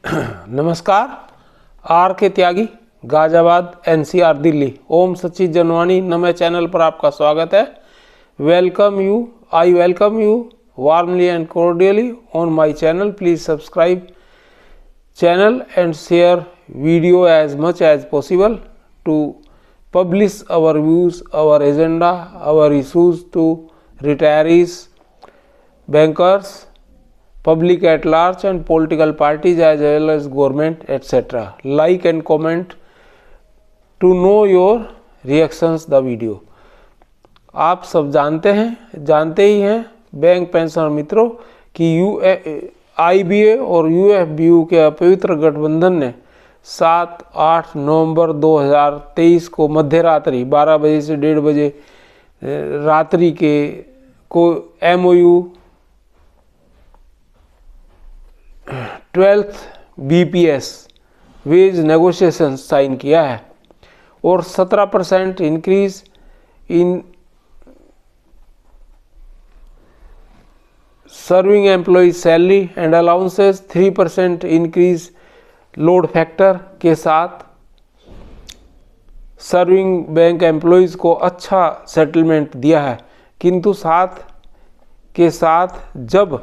नमस्कार। आर के त्यागी, गाजियाबाद, एनसीआर, दिल्ली। ओम सच्चिद जनवानी नमे चैनल पर आपका स्वागत है। I welcome you warmly and cordially on my channel. Please subscribe channel and share video as much as possible to publish our views, our agenda, our issues to retirees, bankers, public at large and political parties as well as government etc. Like and comment to know your reactions the video. आप सब जानते ही हैं bank pensioner मित्रों कि IBA और UFBU के अपवित्र गठबंधन ने 7-8 नवंबर 2023 को मध्य रात्रि 12 बजे से 1:30 बजे रात्रि को MOU 12th BPS wage negotiation sign किया है और 17% increase in serving employ salary and allowances, 3% increase load factor के साथ सर्विंग बैंक एम्प्लॉयज़ को अच्छा सेटलमेंट दिया है। किंतु साथ के साथ जब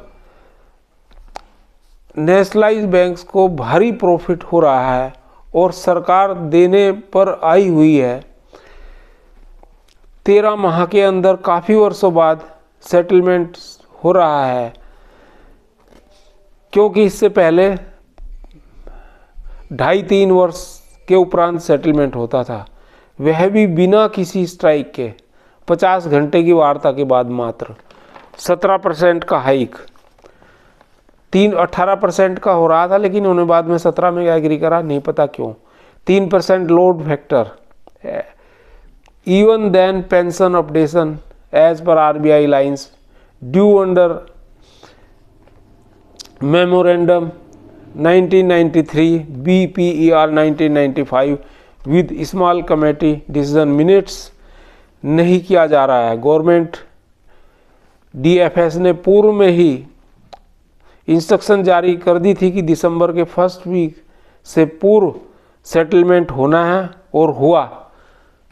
नेशनलाइज बैंक्स को भारी प्रॉफिट हो रहा है और सरकार देने पर आई हुई है, 13 माह के अंदर काफ़ी वर्षों बाद सेटलमेंट हो रहा है, क्योंकि इससे पहले 2.5-3 वर्ष के उपरांत सेटलमेंट होता था, वह भी बिना किसी स्ट्राइक के 50 घंटे की वार्ता के बाद मात्र 17% का हाइक। 18% का हो रहा था, लेकिन उन्होंने बाद में 17 में एग्री करा, नहीं पता क्यों। 3% load factor, even then pension updation as per RBI lines due under memorandum 1993 BPER 1995 with small committee decision minutes नहीं किया जा रहा है। गवर्नमेंट DFS ने पूर्व में ही इंस्ट्रक्शन जारी कर दी थी कि दिसंबर के फर्स्ट वीक से पूर्व सेटलमेंट होना है और हुआ।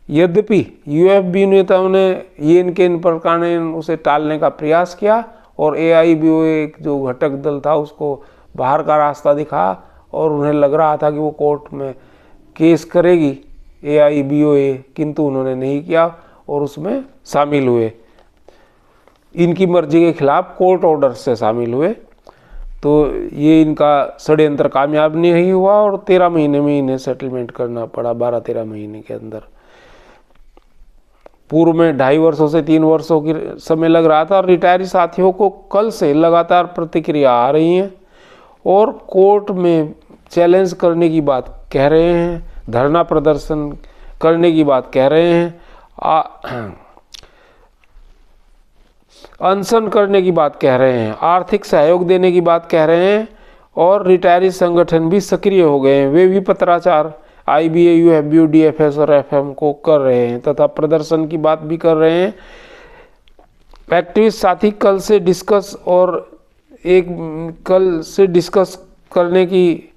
यद्यपि UFB नेताओं ने ये इनके प्रकार ने उसे टालने का प्रयास किया और AIBOA जो घटक दल था उसको बाहर का रास्ता दिखा और उन्हें लग रहा था कि वो कोर्ट में केस करेगी AIBOA, किंतु उन्होंने नहीं किया और उसमें शामिल हुए, इनकी मर्जी के खिलाफ कोर्ट ऑर्डर से शामिल हुए। तो ये इनका षड्यंत्र कामयाब नहीं हुआ और 13 महीने में इन्हें सेटलमेंट करना पड़ा, 12-13 महीने के अंदर। पूर्व में 2.5 वर्षों से 3 वर्षों की समय लग रहा था और रिटायरी साथियों को कल से लगातार प्रतिक्रिया आ रही हैं और कोर्ट में चैलेंज करने की बात कह रहे हैं, धरना प्रदर्शन करने की बात कह रहे हैं, अनशन करने की बात कह रहे हैं, आर्थिक सहयोग देने की बात कह रहे हैं और रिटायरी संगठन भी सक्रिय हो गए हैं। वे भी पत्राचार IBA, UFBU, DFS और FM को कर रहे हैं तथा प्रदर्शन की बात भी कर रहे हैं। एक्टिविस्ट साथी कल से डिस्कस करने की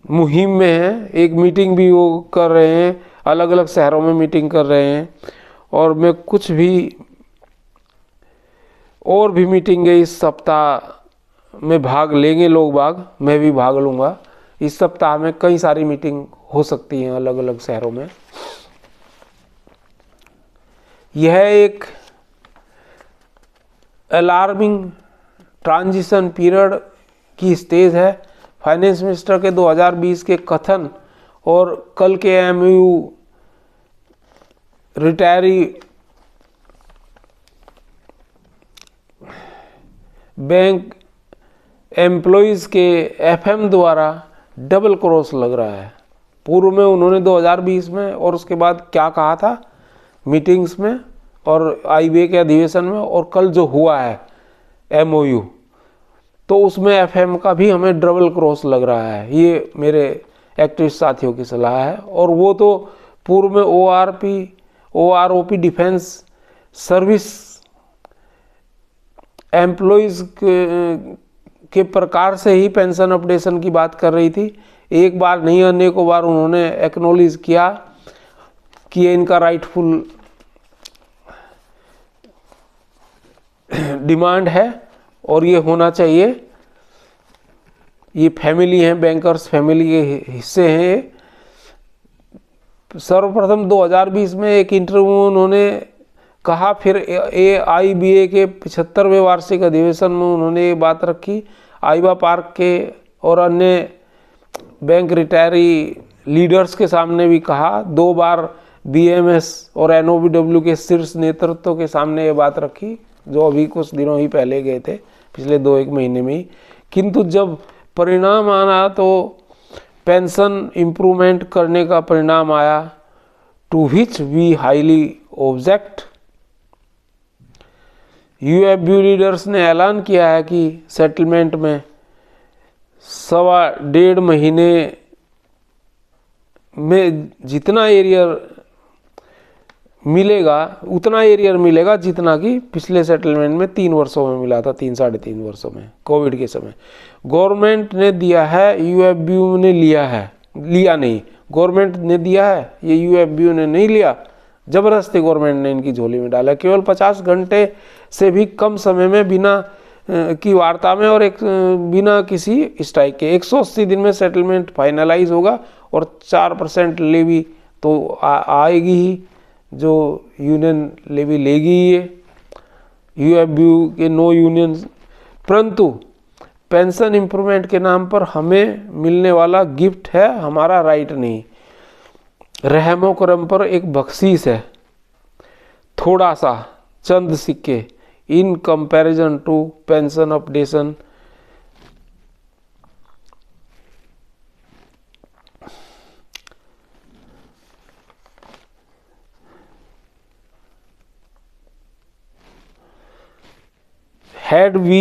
मुहिम में हैं। एक मीटिंग भी वो कर रहे हैं, अलग अलग शहरों में मीटिंग कर रहे हैं और मैं और भी मीटिंगें इस सप्ताह में भाग लेंगे लोग बाग, मैं भी भाग लूँगा। इस सप्ताह में कई सारी मीटिंग हो सकती हैं अलग अलग शहरों में। यह एक अलार्मिंग ट्रांजिशन पीरियड की स्टेज है। फाइनेंस मिनिस्टर के 2020 के कथन और कल के MOU रिटायरी बैंक एम्प्लॉयज़ के FM द्वारा डबल क्रॉस लग रहा है। पूर्व में उन्होंने 2020 में और उसके बाद क्या कहा था मीटिंग्स में और IBA के अधिवेशन में, और कल जो हुआ है MOU, तो उसमें FM का भी हमें डबल क्रॉस लग रहा है। ये मेरे एक्टिविस्ट साथियों की सलाह है। और वो तो पूर्व में OROP डिफेंस सर्विस एम्प्लॉयज़ के प्रकार से ही पेंशन अपडेशन की बात कर रही थी। एक बार नहीं अनेकों बार उन्होंने एक्नॉलेज किया कि ये इनका राइटफुल डिमांड है और ये होना चाहिए। ये फैमिली है, बैंकर्स फैमिली के हिस्से हैं। सर्वप्रथम 2020 में एक इंटरव्यू उन्होंने कहा, फिर AIBA के 75वें वार्षिक अधिवेशन में उन्होंने ये बात रखी। आइवा पार्क के और अन्य बैंक रिटायरी लीडर्स के सामने भी कहा। 2 बार BMS और NOBW के शीर्ष नेतृत्व के सामने ये बात रखी, जो अभी कुछ दिनों ही पहले गए थे, पिछले 2-1 महीने में ही। किंतु जब परिणाम आना तो पेंशन इम्प्रूवमेंट करने का परिणाम आया, to which we highly object. UFB leaders ने ऐलान किया है कि सेटलमेंट में 1.5 महीने में जितना एरियर मिलेगा उतना एरियर मिलेगा जितना कि पिछले सेटलमेंट में 3 वर्षों में मिला था, 3-3.5 वर्षों में कोविड के समय। गवर्नमेंट ने दिया है, UFB ने लिया नहीं, गवर्नमेंट ने दिया है, ये UFB ने नहीं लिया। जबरदस्ती गवर्नमेंट ने इनकी झोली में डाला। केवल 50 घंटे से भी कम समय में बिना की वार्ता में और बिना किसी स्ट्राइक के 180 दिन में सेटलमेंट फाइनलाइज होगा और 4% लेवी तो आएगी ही, जो यूनियन लेवी लेगी ये। UFB के नो यूनियन, परंतु पेंशन इम्प्रूवमेंट के नाम पर हमें मिलने वाला गिफ्ट है, हमारा राइट नहीं। रहमो करम पर एक बख्शीश है, थोड़ा सा, चंद सिक्के, in comparison to pension updation. Had we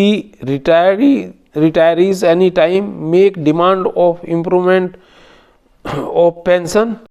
retirees any time make demand of improvement of pension?